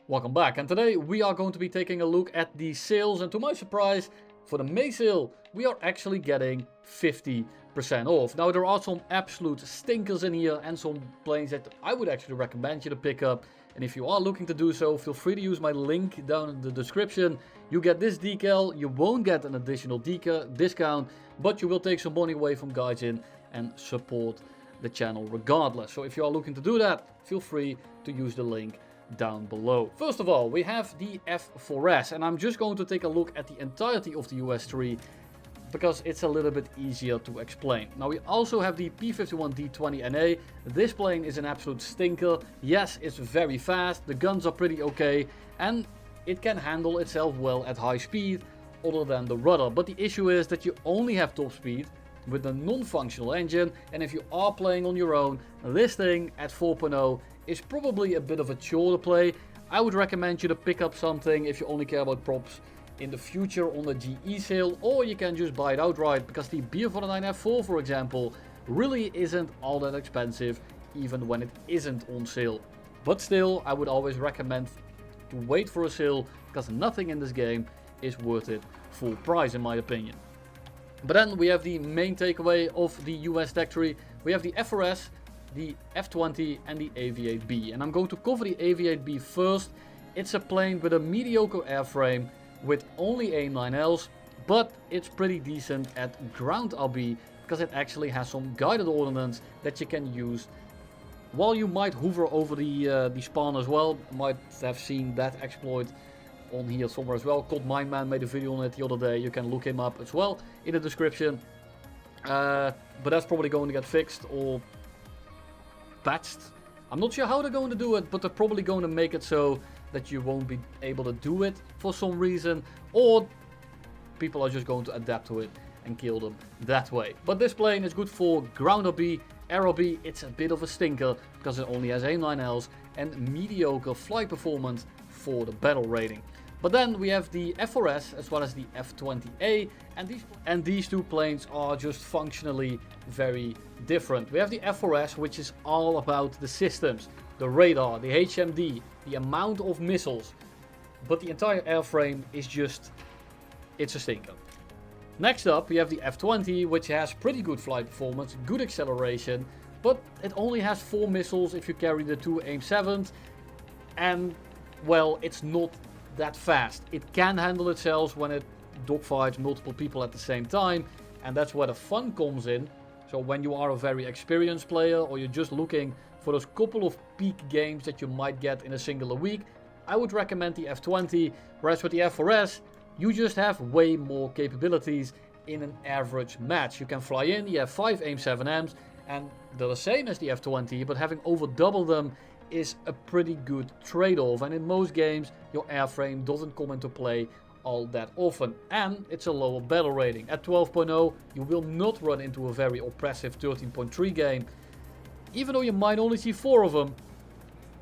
Welcome back, and today we are going to be taking a look at the sales, and to my surprise, for the May sale, we are actually getting 50% off. Now there are some absolute stinkers in here and some planes that I would actually recommend you to pick up, and if you are looking to do so, feel free to use my link down in the description. You get this decal, you won't get an additional discount, but you will take some money away from Gaijin and support the channel regardless. So if you are looking to do that, feel free to use the link down below. First of all, we have the F4S, and I'm just going to take a look at the entirety of the US3 because it's a little bit easier to explain. Now we also have the P51D20NA. This plane is an absolute stinker. Yes, it's very fast, the guns are pretty okay, and it can handle itself well at high speed other than the rudder. But the issue is that you only have top speed with a non-functional engine, and if you are playing on your own, this thing at 4.0 is probably a bit of a chore to play. I would recommend you to pick up something if you only care about props in the future on the GE sale, or you can just buy it outright, because the BF49F4, for example, really isn't all that expensive even when it isn't on sale. But still, I would always recommend to wait for a sale, because nothing in this game is worth it full price in my opinion. But then we have the main takeaway of the US tech tree. We have the F4S, the F20 and the Aviate-B, and I'm going to cover the Aviate-B first. It's a plane with a mediocre airframe with only AIM-9Ls, but it's pretty decent at ground RB because it actually has some guided ordnance that you can use while you might hover over the spawn as well. Might have seen that exploit on here somewhere as well. Cold Mindman made a video on it the other day. You can look him up as well in the description. But that's probably going to get fixed or patched. I'm not sure how they're going to do it, but they're probably going to make it so that you won't be able to do it for some reason, or people are just going to adapt to it and kill them that way. But this plane is good for ground RB, air RB. It's a bit of a stinker because it only has AIM-9Ls and mediocre flight performance for the battle rating. But then we have the F4S as well as the F20A, and these two planes are just functionally very different. We have the F4S, which is all about the systems, the radar, the HMD, the amount of missiles, but the entire airframe is just, it's a stinker. Next up we have the F20, which has pretty good flight performance, good acceleration, but it only has 4 missiles if you carry the 2 AIM-7s, and well, it's not that fast. It can handle itself when it dogfights multiple people at the same time, and that's where the fun comes in. So when you are a very experienced player, or you're just looking for those couple of peak games that you might get in a single week, I would recommend the F20, whereas with the F4S, you just have way more capabilities in an average match. You can fly in, you have 5 AIM-7Ms, and they're the same as the F20, but having over double them is a pretty good trade-off, and in most games your airframe doesn't come into play all that often, and it's a lower battle rating. At 12.0 you will not run into a very oppressive 13.3 game, even though you might only see 4 of them.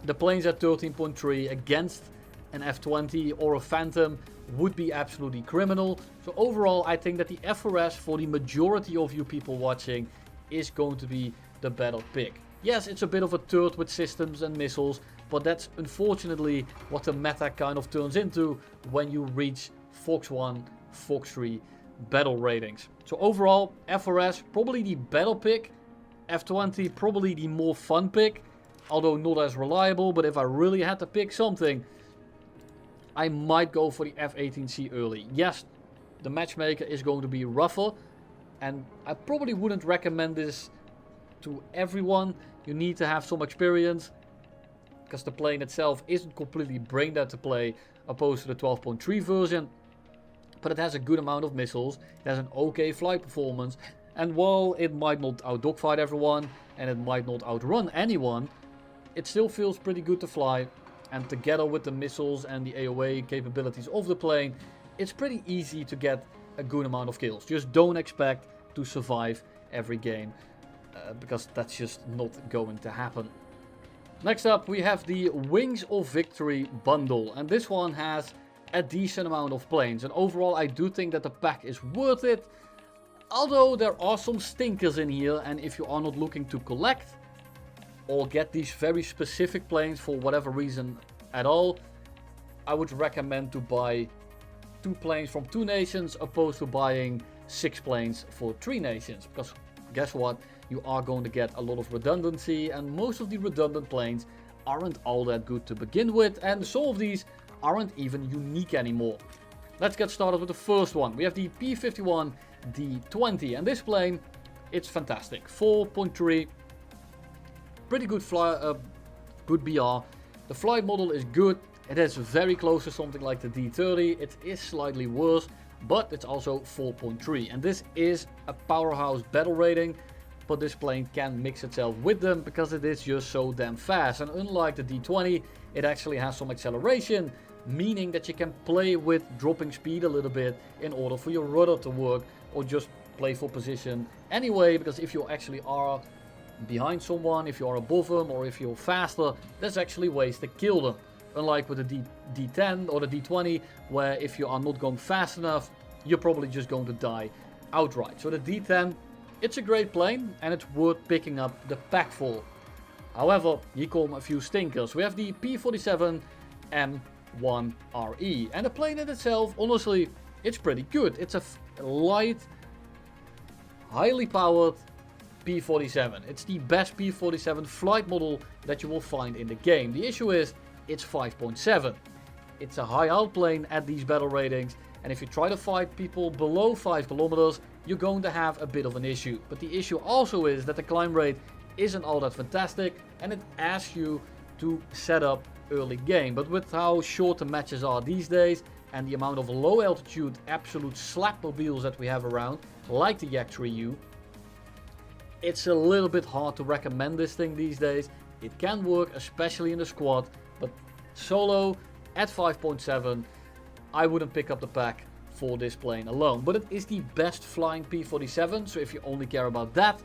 The planes at 13.3 against an F20 or a Phantom would be absolutely criminal. So overall I think that the F4S, for the majority of you people watching, is going to be the better pick. Yes, it's a bit of a turd with systems and missiles, but that's unfortunately what the meta kind of turns into when you reach Fox 1, Fox 3 battle ratings. So overall, F4S probably the better pick, F20 probably the more fun pick, although not as reliable. But if I really had to pick something, I might go for the F18C early. Yes, the matchmaker is going to be rougher, and I probably wouldn't recommend this to everyone. You need to have some experience, because the plane itself isn't completely brain dead to play, opposed to the 12.3 version. But it has a good amount of missiles, it has an okay flight performance, and while it might not out dogfight everyone and it might not outrun anyone, it still feels pretty good to fly. And together with the missiles and the AOA capabilities of the plane, it's pretty easy to get a good amount of kills. Just don't expect to survive every game, because that's just not going to happen. Next up we have the Wings of Victory bundle, and this one has a decent amount of planes, and overall I do think that the pack is worth it, although there are some stinkers in here. And if you are not looking to collect or get these very specific planes for whatever reason at all, I would recommend to buy 2 planes from 2 nations opposed to buying 6 planes for 3 nations, because guess what, you are going to get a lot of redundancy, and most of the redundant planes aren't all that good to begin with, and some of these aren't even unique anymore. Let's get started with the first one. We have the P-51 D-20, and this plane, it's fantastic. 4.3, pretty good good BR. The flight model is good. It is very close to something like the D-30. It is slightly worse, but it's also 4.3. And this is a powerhouse battle rating, but this plane can mix itself with them because it is just so damn fast. And unlike the D-20, it actually has some acceleration, meaning that you can play with dropping speed a little bit in order for your rudder to work, or just play for position anyway, because if you actually are behind someone, if you are above them, or if you're faster, there's actually ways to kill them. Unlike with the D10 or the D20, where if you are not going fast enough, you're probably just going to die outright. So the D10, it's a great plane and it's worth picking up the pack for. However, here come a few stinkers. We have the P-47 M1RE, and the plane in itself, honestly, it's pretty good. It's a light, highly powered P-47. It's the best P-47 flight model that you will find in the game. The issue is, it's 5.7. It's a high outplane at these battle ratings, and if you try to fight people below 5 kilometers, you're going to have a bit of an issue. But the issue also is that the climb rate isn't all that fantastic, and it asks you to set up early game. But with how short the matches are these days, and the amount of low altitude absolute slapmobiles that we have around, like the Yak-3U, it's a little bit hard to recommend this thing these days. It can work, especially in the squad, but solo at 5.7, I wouldn't pick up the pack for this plane alone. But it is the best flying P-47, so if you only care about that,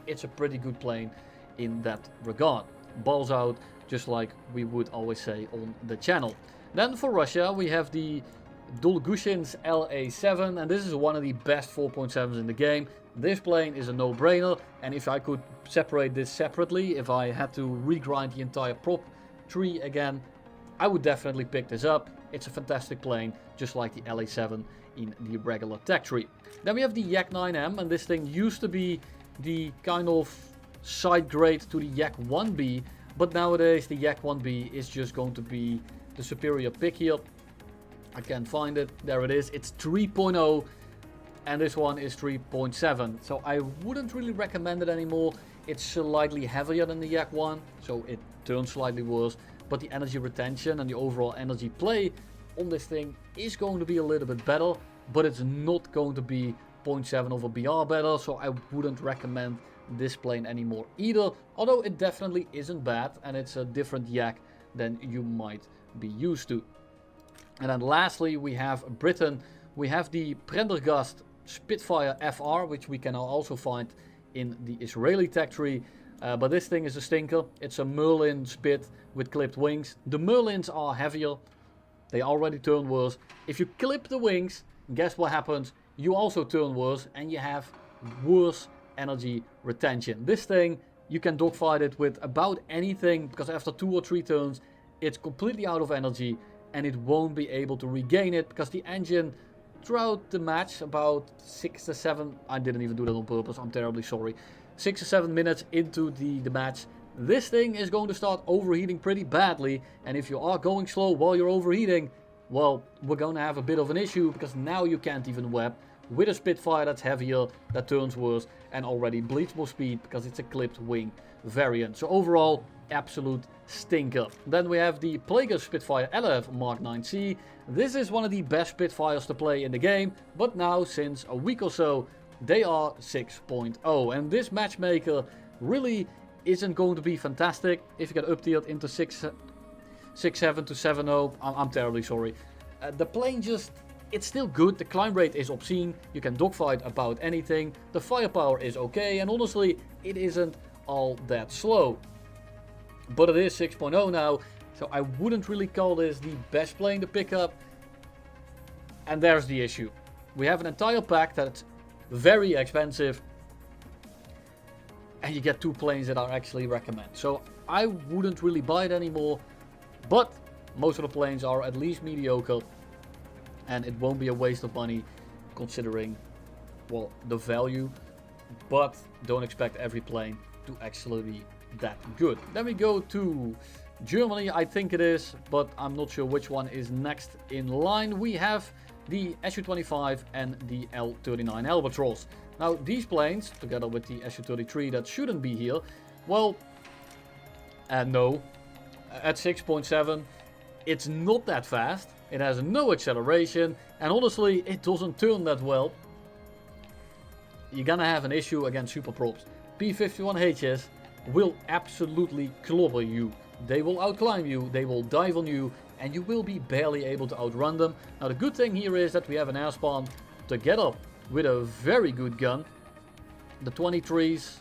it's a pretty good plane in that regard. Balls out, just like we would always say on the channel. Then for Russia, we have the Dolgushin's LA-7, and this is one of the best 4.7s in the game. This plane is a no-brainer, and if I could separate this separately, if I had to regrind the entire prop tree again, I would definitely pick this up. It's a fantastic plane, just like the LA-7 in the regular tech tree. Then we have the Yak-9M, and this thing used to be the kind of side grade to the Yak-1B, but nowadays the Yak-1B is just going to be the superior pick here. I can't find it. There it is. It's 3.0, and this one is 3.7. So I wouldn't really recommend it anymore. It's slightly heavier than the Yak-1, so it turns slightly worse. But the energy retention and the overall energy play on this thing is going to be a little bit better, but it's not going to be 0.7 of a BR better, so I wouldn't recommend this plane anymore either. Although it definitely isn't bad, and it's a different Yak than you might be used to. And then lastly, we have Britain. We have the Prendergast Spitfire FR, which we can now also find in the Israeli tech tree. But this thing is a stinker. It's a Merlin Spit with clipped wings. The Merlins are heavier. They already turn worse. If you clip the wings, guess what happens? You also turn worse, and you have worse energy retention. This thing, you can dogfight it with about anything, because after 2 or 3 turns, it's completely out of energy, and it won't be able to regain it, because the engine throughout the match, about 6 to 7, I didn't even do that on purpose, I'm terribly sorry, 6 or 7 minutes into the match, this thing is going to start overheating pretty badly, and if you are going slow while you're overheating, well, we're going to have a bit of an issue, because now you can't even web with a Spitfire that's heavier, that turns worse, and already bleeds more speed because it's a clipped wing variant. So overall, absolute stinker. Then we have the Plagueis Spitfire LF Mark 9C. This is one of the best Spitfires to play in the game, but now since a week or so, they are 6.0. And this matchmaker really isn't going to be fantastic if you get uptiered into 6.7 to 7.0. I'm terribly sorry. The plane just, it's still good. The climb rate is obscene. You can dogfight about anything. The firepower is okay, and honestly, it isn't all that slow. But it is 6.0 now, so I wouldn't really call this the best plane to pick up. And there's the issue. We have an entire pack that's very expensive, and you get 2 planes that are actually recommended. So I wouldn't really buy it anymore. But Most of the planes are at least mediocre, and it won't be a waste of money considering, well, the value, but don't expect every plane to actually be that good. Then we go to Germany, I think it is, but I'm not sure which one is next in line. We have the Su-25 and the L-39 Albatros. Now these planes, together with the Su-33 that shouldn't be here, well, no, at 6.7, it's not that fast, it has no acceleration, and honestly, it doesn't turn that well. You're gonna have an issue against super props. P-51Hs will absolutely clobber you. They will outclimb you, they will dive on you, and you will be barely able to outrun them. Now the good thing here is that we have an airspan together with a very good gun. The 23s,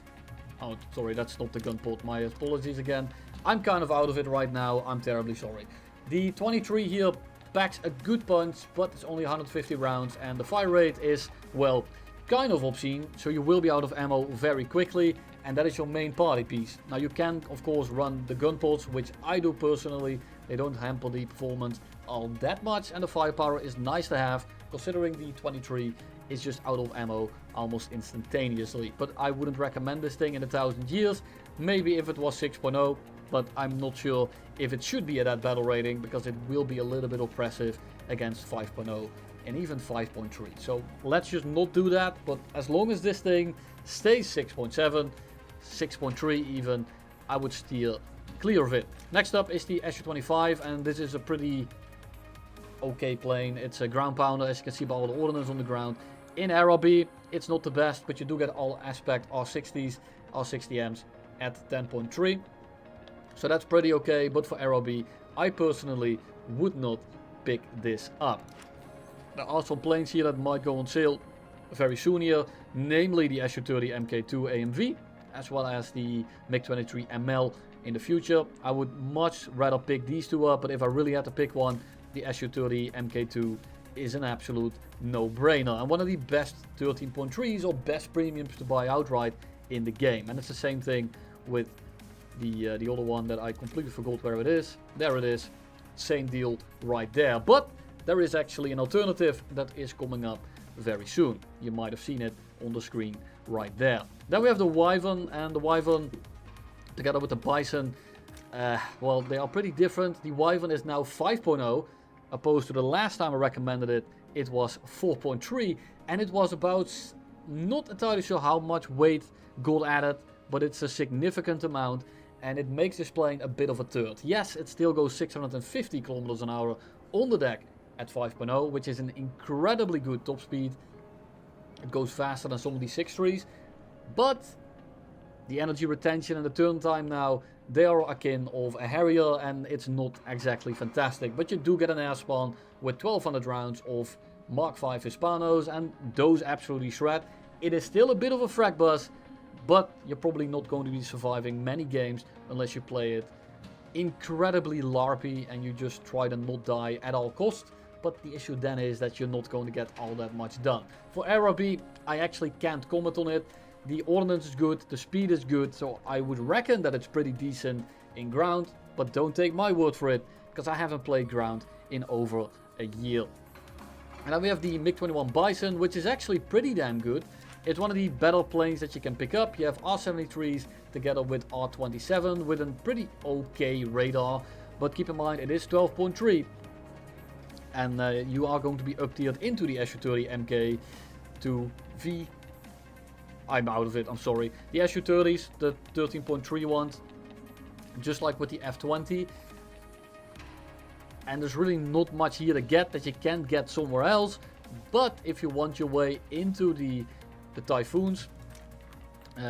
oh sorry, that's not the gun port, my apologies again. I'm kind of out of it right now, I'm terribly sorry. The 23 here packs a good punch, but it's only 150 rounds, and the fire rate is, well, kind of obscene, so you will be out of ammo very quickly, and that is your main party piece. Now you can of course run the gun ports, which I do personally. They don't hamper the performance all that much, and the firepower is nice to have considering the 23 is just out of ammo almost instantaneously. But I wouldn't recommend this thing in 1,000 years. Maybe if it was 6.0, but I'm not sure if it should be at that battle rating, because it will be a little bit oppressive against 5.0 and even 5.3. So let's just not do that, but as long as this thing stays 6.7, 6.3 even, I would steer clear of it. Next up is the Su-25, and this is a pretty okay plane. It's a ground pounder, as you can see by all the ordnance on the ground. In RRB, it's not the best, but you do get all aspect R60s, R60Ms at 10.3. So that's pretty okay, but for RRB, I personally would not pick this up. There are some planes here that might go on sale very soon here, namely the Su-30 Mk2 AMV, as well as the MiG-23 ML in the future. I would much rather pick these two up, but if I really had to pick one, the Su-30 Mk2 is an absolute no-brainer, and one of the best 13.3s or best premiums to buy outright in the game. And it's the same thing with the other one that I completely forgot where it is. There it is, same deal right there. But there is actually an alternative that is coming up very soon. You might have seen it on the screen right there. Then we have the Wyvern, and the Wyvern together with the Bison, well, they are pretty different. The Wyvern is now 5.0, opposed to the last time I recommended it, it was 4.3, and it was about, not entirely sure how much weight got added, but it's a significant amount, and it makes this plane a bit of a turd. Yes, it still goes 650 kilometers an hour on the deck at 5.0, which is an incredibly good top speed. It goes faster than some of these 6.3s, but the energy retention and the turn time now, they are akin of a Harrier, and it's not exactly fantastic. But you do get an airspan with 1200 rounds of Mark V Hispanos, and those absolutely shred. It is still a bit of a frag bus, but you're probably not going to be surviving many games unless you play it incredibly LARPy and you just try to not die at all costs. But the issue then is that you're not going to get all that much done. For RRB, I actually can't comment on it. The ordnance is good, the speed is good, so I would reckon that it's pretty decent in ground, but don't take my word for it, because I haven't played ground in over a year. And then we have the MiG-21 Bison, which is actually pretty damn good. It's one of the better planes that you can pick up. You have R-73s together with R-27 with a pretty okay radar, but keep in mind it is 12.3. And you are going to be up-tiered into the Su-30 Mk2V. I'm out of it, I'm sorry. The Su-30s, the 13.3 ones, just like with the F-20. And there's really not much here to get that you can't get somewhere else. But if you want your way into the Typhoons,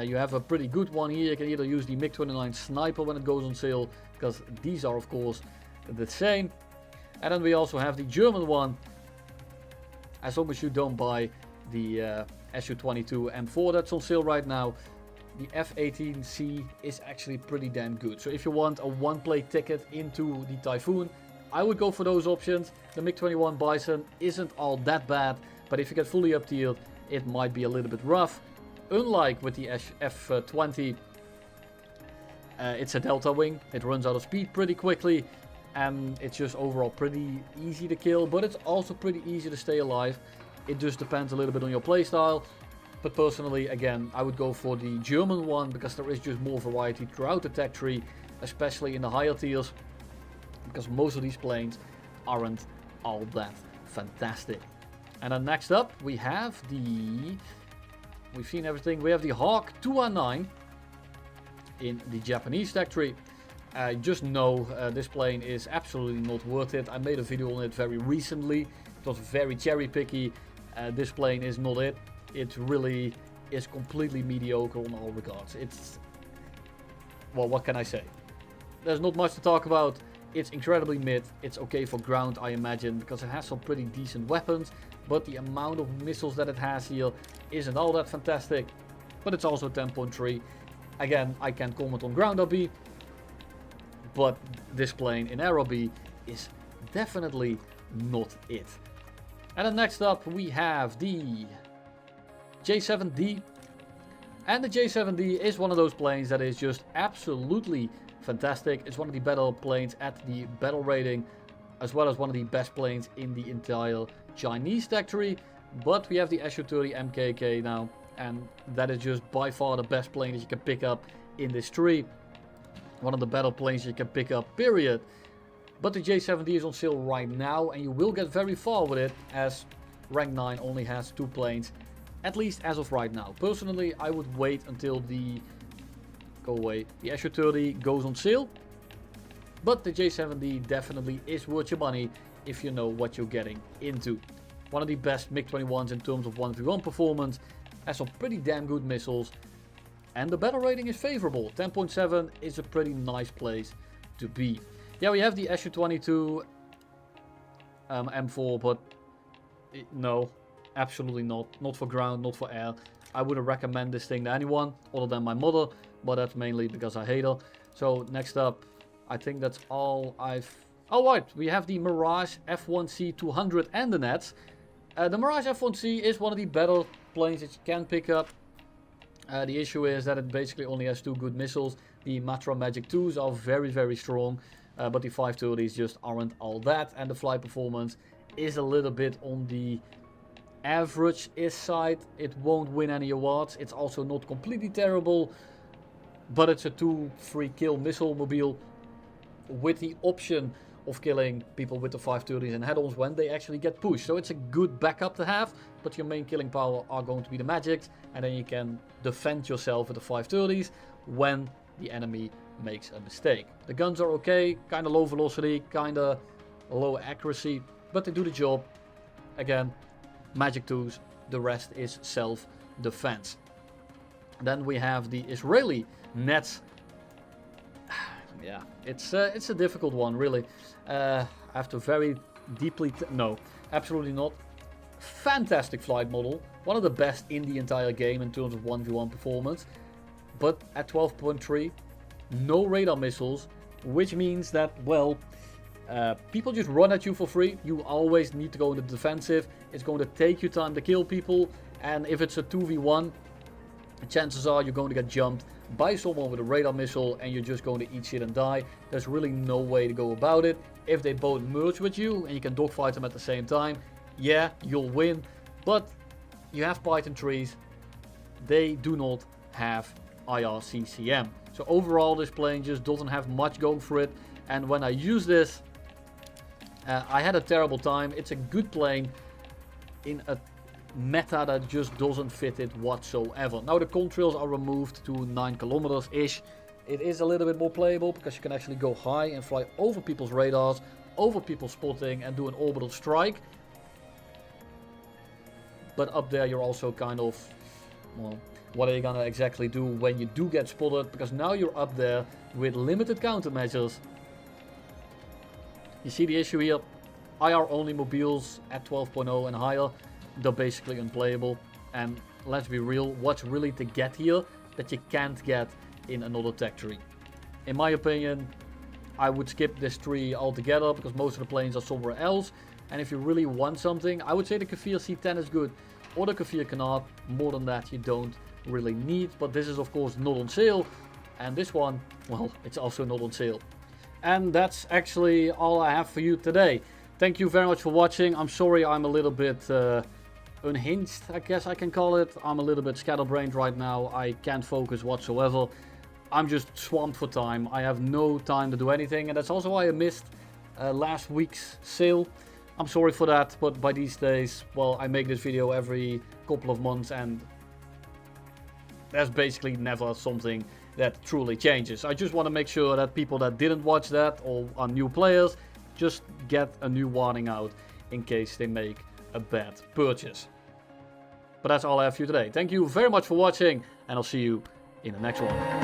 you have a pretty good one here. You can either use the MiG-29 Sniper when it goes on sale, because these are of course the same. And then we also have the German one, as long as you don't buy the Su-22 M4 that's on sale right now. The F-18C is actually pretty damn good. So if you want a one-play ticket into the Typhoon, I would go for those options. The MiG-21 Bison isn't all that bad, but if you get fully up-tiered, it might be a little bit rough. Unlike with the F-20, it's a delta wing. It runs out of speed pretty quickly. and it's just overall pretty easy to kill, but it's also pretty easy to stay alive. It just depends a little bit on your playstyle. But personally, again, I would go for the German one because there is just more variety throughout the tech tree, especially in the higher tiers, because most of these planes aren't all that fantastic. And then next up we have the, we've seen everything, we have the Hawk 219 in the Japanese tech tree. Just know this plane is absolutely not worth it. I made a video on it very recently. It was very cherry picky. This plane is not it. It really is completely mediocre on all regards. It's, well, what can I say? There's not much to talk about. It's incredibly mid. It's okay for ground, I imagine, because it has some pretty decent weapons. But the amount of missiles that it has here isn't all that fantastic. But it's also 10.3. Again, I can't comment on ground RB. But this plane in air RB is definitely not it. And then next up we have the J7D. And the J7D is one of those planes that is just absolutely fantastic. It's one of the better planes at the battle rating, as well as one of the best planes in the entire Chinese tech tree. But we have the Su-30 MKK now, and that is just by far the best plane that you can pick up in this tree. One of the better planes you can pick up, period. But the J7D is on sale right now, and you will get very far with it, as rank 9 only has 2 planes, at least as of right now. Personally, I would wait until the the Su-30 goes on sale. But the J7D definitely is worth your money if you know what you're getting into. One of the best MiG-21s in terms of 1v1 performance, has some pretty damn good missiles, and the battle rating is favorable. 10.7 is a pretty nice place to be. Yeah, we have the Su-22 M4, but no, absolutely not. Not for ground, not for air. I wouldn't recommend this thing to anyone other than my mother, but that's mainly because I hate her. So next up, I think that's all I've... Oh right, we have the Mirage F1C 200 and the nets. The Mirage F1C is one of the better planes that you can pick up. The issue is that it basically only has 2 good missiles. The Matra Magic 2s are very, very strong, but the 530s just aren't all that, and the flight performance is a little bit on the average-ish side. It won't win any awards. It's also not completely terrible, but it's a 2-3 kill missile mobile with the option of killing people with the 530s and head-ons when they actually get pushed. So it's a good backup to have, but your main killing power are going to be the magics, and then you can defend yourself with the 530s when the enemy makes a mistake. The guns are okay, kind of low velocity, kind of low accuracy, but they do the job. Again, magic 2s, the rest is self-defense. Then we have the Israeli nets. Yeah, it's a difficult one, really. I have to very deeply... No, absolutely not. Fantastic flight model. One of the best in the entire game in terms of 1v1 performance. But at 12.3, no radar missiles, which means that, well, people just run at you for free. You always need to go in the defensive. It's going to take you time to kill people. And if it's a 2v1, chances are you're going to get jumped by someone with a radar missile and you're just going to eat shit and die. There's really no way to go about it. If they both merge with you and you can dogfight them at the same time, yeah, you'll win. But you have Python trees. They do not have IRCCM. So overall, this plane just doesn't have much going for it. And when I use this, I had a terrible time. It's a good plane in a meta that just doesn't fit it whatsoever. Now the contrails are removed to 9 kilometers ish. It is a little bit more playable because you can actually go high and fly over people's radars, over people's spotting, and do an orbital strike. But up there you're also kind of, well, what are you gonna exactly do when you do get spotted? Because now you're up there with limited countermeasures. You see the issue here? IR only mobiles at 12.0 and higher, they're basically unplayable. And let's be real, what's really to get here that you can't get in another tech tree? In my opinion, I would skip this tree altogether because most of the planes are somewhere else. And if you really want something, I would say the Kafir C10 is good, or the Kafir Canard. More than that you don't really need, but this is of course not on sale, and this one, well, it's also not on sale. And that's actually all I have for you today. Thank you very much for watching. I'm sorry I'm a little bit unhinged, I guess I can call it. I'm a little bit scatterbrained right now. I can't focus whatsoever. I'm just swamped for time. I have no time to do anything, and that's also why I missed last week's sale. I'm sorry for that, but by these days, well, I make this video every couple of months, and there's basically never something that truly changes. I just want to make sure that people that didn't watch that or are new players just get a new warning out in case they make a bad purchase. But that's all I have for you today. Thank you very much for watching, and I'll see you in the next one.